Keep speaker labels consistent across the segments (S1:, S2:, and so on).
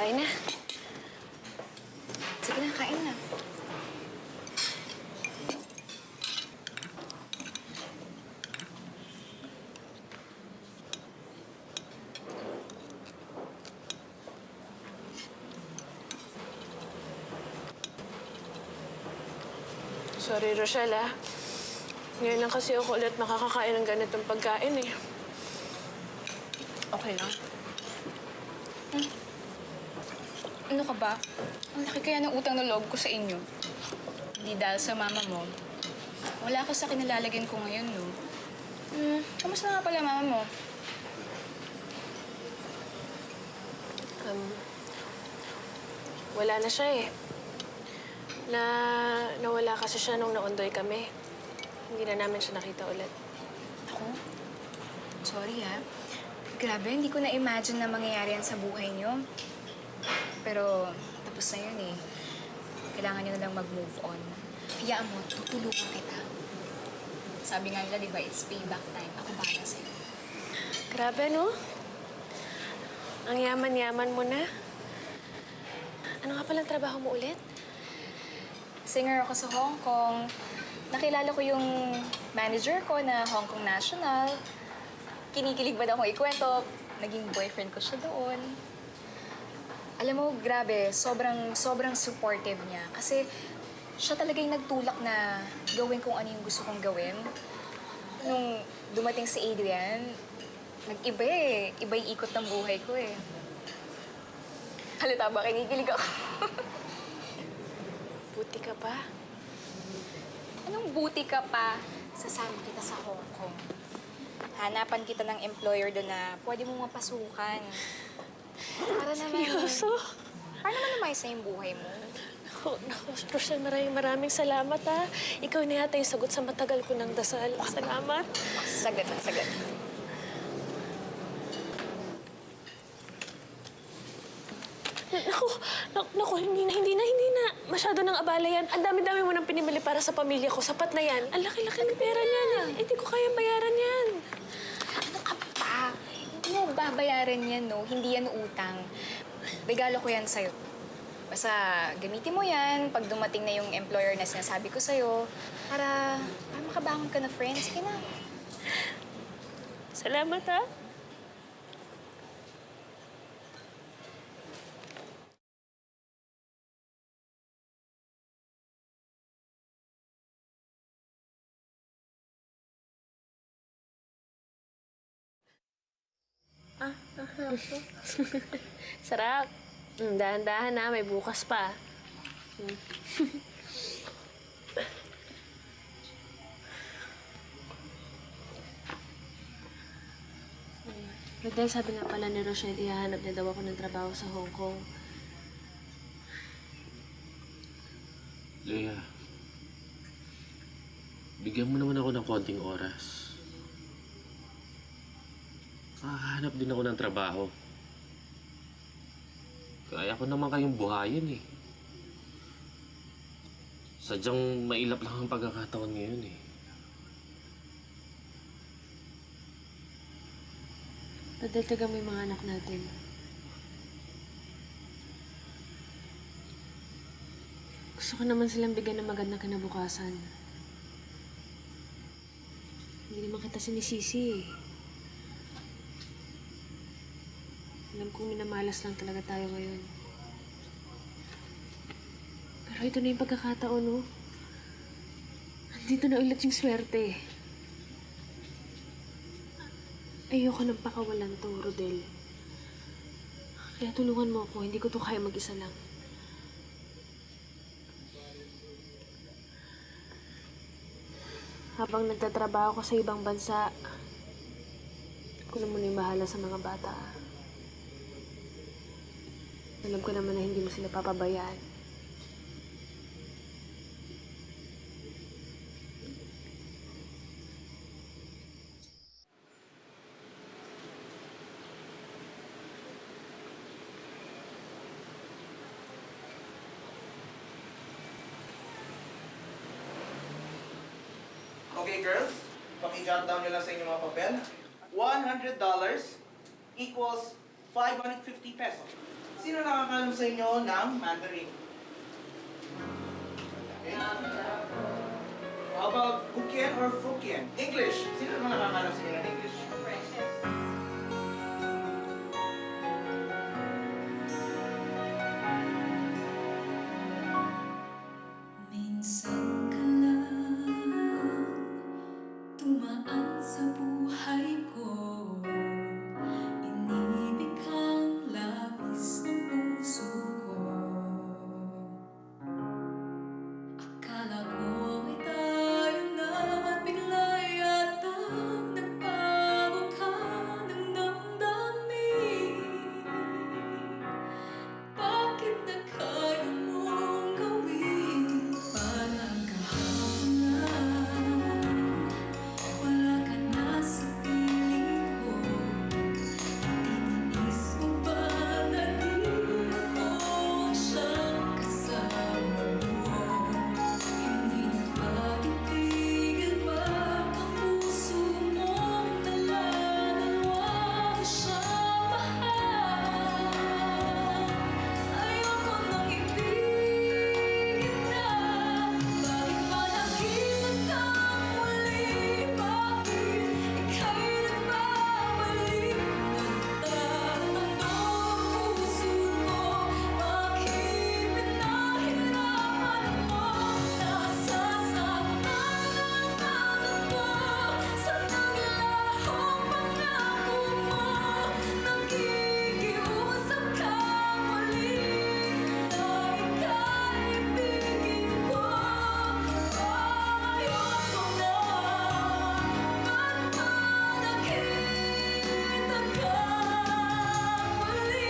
S1: kain na.
S2: Sige na, kain na.
S1: Sorry, Rochelle, ah. Ngayon lang kasi ako ulit nakakakain ng ganitong pagkain, eh.
S2: Okay lang. Ano ka ba? Ang laki kaya ng utang na loob ko sa inyo. Hindi dahil sa mama mo. Wala ako sa kinilalagyan ko ngayon, no? Kamusta nga pala mama mo?
S1: Wala na siya, eh. Nawala kasi siya nung naundoy kami. Hindi na namin siya nakita ulit.
S2: Ako? Sorry, ha? Grabe, hindi ko na-imagine na mangyayari yan sa buhay niyo. Pero tapos na yun, eh. Kailangan niyo na lang mag-move on. Hayaan mo, tutulungan kita. Sabi nga nila, di ba, it's payback time. Ako bahala sa'yo.
S1: Grabe, no? Ang yaman-yaman mo na. Ano nga palang trabaho mo ulit?
S2: Singer ako sa Hong Kong. Nakilala ko yung manager ko na Hong Kong National. Kinikilig ba daw akong ikwento? Naging boyfriend ko siya doon. Alam mo, grabe, sobrang supportive niya. Kasi siya talaga yung nagtulak na gawin kung ano yung gusto kong gawin. Nung dumating si Adrian, nag-iba eh. Iba yung ikot ng buhay ko eh. Halata ba? Kinikilig ako.
S1: Buti ka pa.
S2: Anong buti ka pa? Sasama kita sa Hong Kong. Hanapan kita ng employer doon na pwede mong mapasukan. Para naman...
S1: Seryoso?
S2: Para naman namayos na yung buhay mo.
S1: Naku, Rochelle, maraming salamat, ha. Ikaw na yata yung sagot sa matagal ko ng dasal. Salamat.
S2: Sagad na, sagad.
S1: Naku, hindi na. Masyado nang abala yan. Ang dami-dami mo nang pinimili para sa pamilya ko. Sapat na yan. Ang laki-laki ng pera niyan. Hindi ko kayang bayaran yan.
S2: Ano ka pa? Hindi mo babayaran yan, no? Hindi yan utang. Regalo ko yan sa'yo. Basta gamitin mo yan pag dumating na yung employer na sinasabi ko sa'yo para makabangon ka na, friend. Sige na.
S1: Salamat, ha. Sarap. Dahan-dahan na, may bukas pa. Rodel, sabi nga pala ni Rochelle, ihahanap na daw ako ng trabaho sa Hong Kong.
S3: Leia, bigyan mo naman ako ng konting oras. Kakahanap din ako ng trabaho. Kaya ko naman kayong buhayin eh. Sadyang mailap lang ang pagkakataon ngayon eh.
S1: Rodel, taga mo yung mga anak natin. Gusto ko naman silang bigyan ng magandang kinabukasan. Hindi naman kita sinisisi eh. Alam kong minamalas lang talaga tayo ngayon. Pero ito na yung pagkakataon, no? Andito na ulit yung swerte. Ayoko nang pakawalan to, Rodel. Kaya tulungan mo ako. Hindi ko to kaya mag-isa lang. Habang nagtatrabaho ko sa ibang bansa, ako na muna yung bahala sa mga bata. Alam ko naman na hindi mo sila papabayaan.
S4: Okay, girls, paki-jot down nyo lang sa inyong mga papel. $100 equals 550 pesos. Sino nakakalam sa inyo ng Mandarin? Okay. How about Hokkien or Fukien? English. Sino naman nakakalam sa inyo ng English?
S5: Minsan ka lang tumaan sa buhay ko. Inibig kang labis ng puso ko. Akala ko ay tayo na at bigla yatang nagbago ka ng damdamin. Bakit na kaya mong gawin? Parang kahapon lang, wala ka na sa piling ko. Tiniis mo ba na di ako siyang kasama mo? Hindi nagpatigil ba ang puso mong nalalawang siyang mahal? Ayoko nang ibigin na. Bakit ba nakita kang muli? Bakit ika'y nagbabalik? Nagtatanong ang puso ko. Bakit pinahirapan mo? Nasasaktan ang ako sa naglahong pangako mo. Nakikiusap ka muli na ika'y ibigin ko. Ayoko na. Ba't ba nakita ka muli?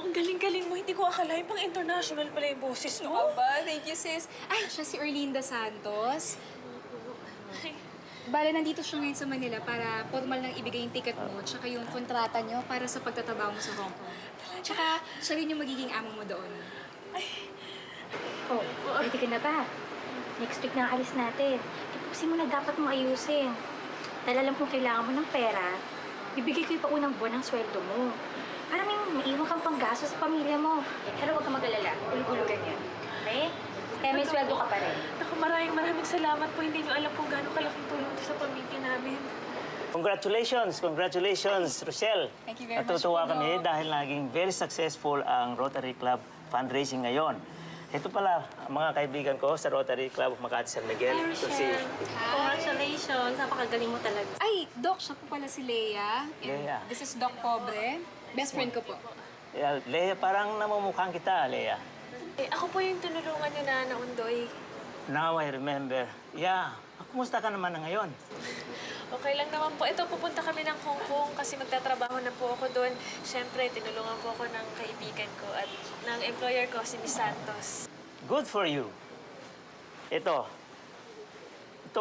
S1: Ang galing-galing mo. Hindi ko akalain pang international pala yung boses mo.
S2: Aba, thank you, sis. Ay, siya si Erlinda Santos.
S1: Ay,
S2: Bale, nandito siya ngayon sa Manila para formal nang ibigay yung ticket mo tsaka yung kontrata niyo para sa pagtatrabaho mo sa Hong Kong. Tsaka, siya rin yung magiging amo mo doon.
S6: Oh, ready ka na ba? Next week na alis natin. Tapusin mo na dapat mo ayusin. Dahil alam kong kailangan mo ng pera, bibigay ko yung paunang buwan ng sweldo mo. Para may iwan kang panggasto sa pamilya mo. Pero huwag ka mag-alala. Ulog-ulogan yan. Okay? Kaya may sweldo ka pa rin.
S1: naku, maraming salamat po. Hindi niyo alam kung gaano kalaking tulong ito sa pamilya namin.
S7: Congratulations, Rochelle.
S2: Thank you very much,
S7: Natutuwa
S2: Pino.
S7: kami dahil naging very successful ang Rotary Club fundraising ngayon. Ito pala, ang mga kaibigan ko sa Rotary Club of Makati San Miguel. Ito si
S6: Congratulations. Napakagaling mo talaga.
S2: Ay, Doc, siya po pala si Leia. And
S7: Leia.
S2: This is Doc Pobre. Best friend ko po.
S7: Leia, parang namumukhang kita, Leia.
S1: Eh, ako po yung tinulungan niyo na naundoy.
S7: Now I remember. Yeah, kumusta ka naman na ngayon?
S1: Okay lang naman po. Ito, pupunta kami ng Hong Kong kasi magtatrabaho na po ako doon. Siyempre, tinulungan po ako ng kaibigan ko at ng employer ko, si Miss Santos.
S7: Good for you. Ito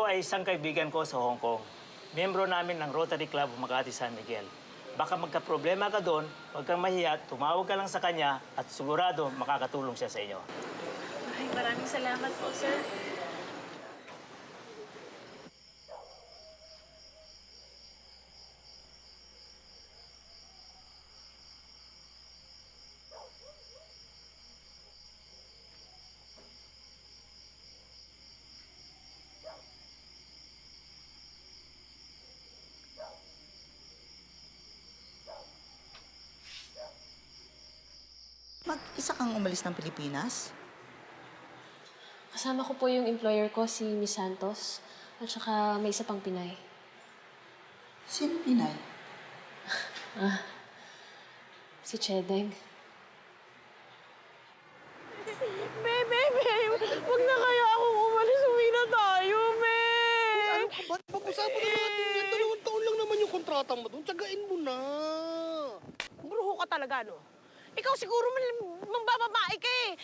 S7: ay isang kaibigan ko sa Hong Kong. Miyembro namin ng Rotary Club of Makati San Miguel. Baka magka-problema ka doon, huwag kang mahiya, tumawag ka lang sa kanya at sigurado makakatulong siya sa inyo.
S1: Ay, maraming salamat po, sir.
S8: Mag-isa kang umalis ng Pilipinas?
S1: Kasama ko po yung employer ko, si Miss Santos. At saka may isa pang Pinay.
S8: Sino Pinay?
S1: Si Chedeng.
S9: Huwag na kaya akong umalis. Uwi na tayo, me!
S4: Ano ka ba? Pag-usapan na natin yan. 2 taon lang naman yung kontrata mo doon. Tsagain mo na.
S9: Bruho ka talaga, no? Ikaw siguro mambababae ka eh.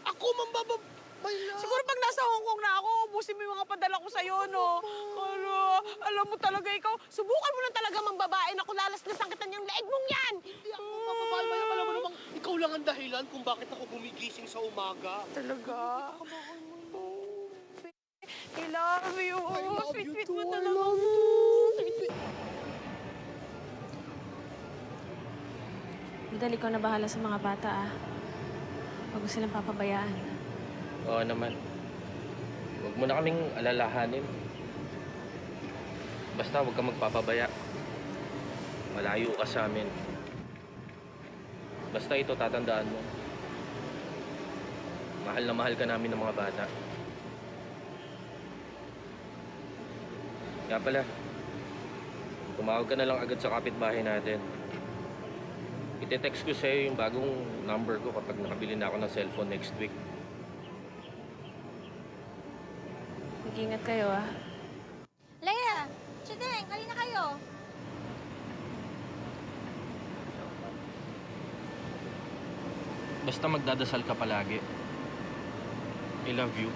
S4: Ako mambababay lang.
S9: Siguro pag nasa Hong Kong na ako, ubusin mo yung mga padala ko sa'yo, no? Ano? Alam mo talaga ikaw, subukan mo na talaga mambabae na kulalas na sangkitan yung leeg mong yan!
S10: Hindi ako mababae. Alam mo namang ikaw lang ang dahilan kung bakit ako gumigising sa umaga.
S9: Talaga? I love you.
S10: I love you
S9: Sweet-sweet
S10: too.
S9: mo
S10: I
S9: talaga.
S10: love you too.
S1: Madali ko na bahala sa mga bata, ah. Huwag mo silang papabayaan.
S3: Oo naman. Huwag mo na kaming alalahanin. Basta huwag ka magpapabaya. Malayo ka sa amin. Basta ito, tatandaan mo. Mahal na mahal ka namin ng mga bata. Kaya pala, tumawag ka na lang agad sa kapitbahay natin. Ite-text ko sa'yo yung bagong number ko kapag nakabili na ako ng cellphone next week.
S1: Mag-ingat kayo, ah.
S6: Leia! Chideng, halina kayo.
S3: Basta magdadasal ka palagi. I love you.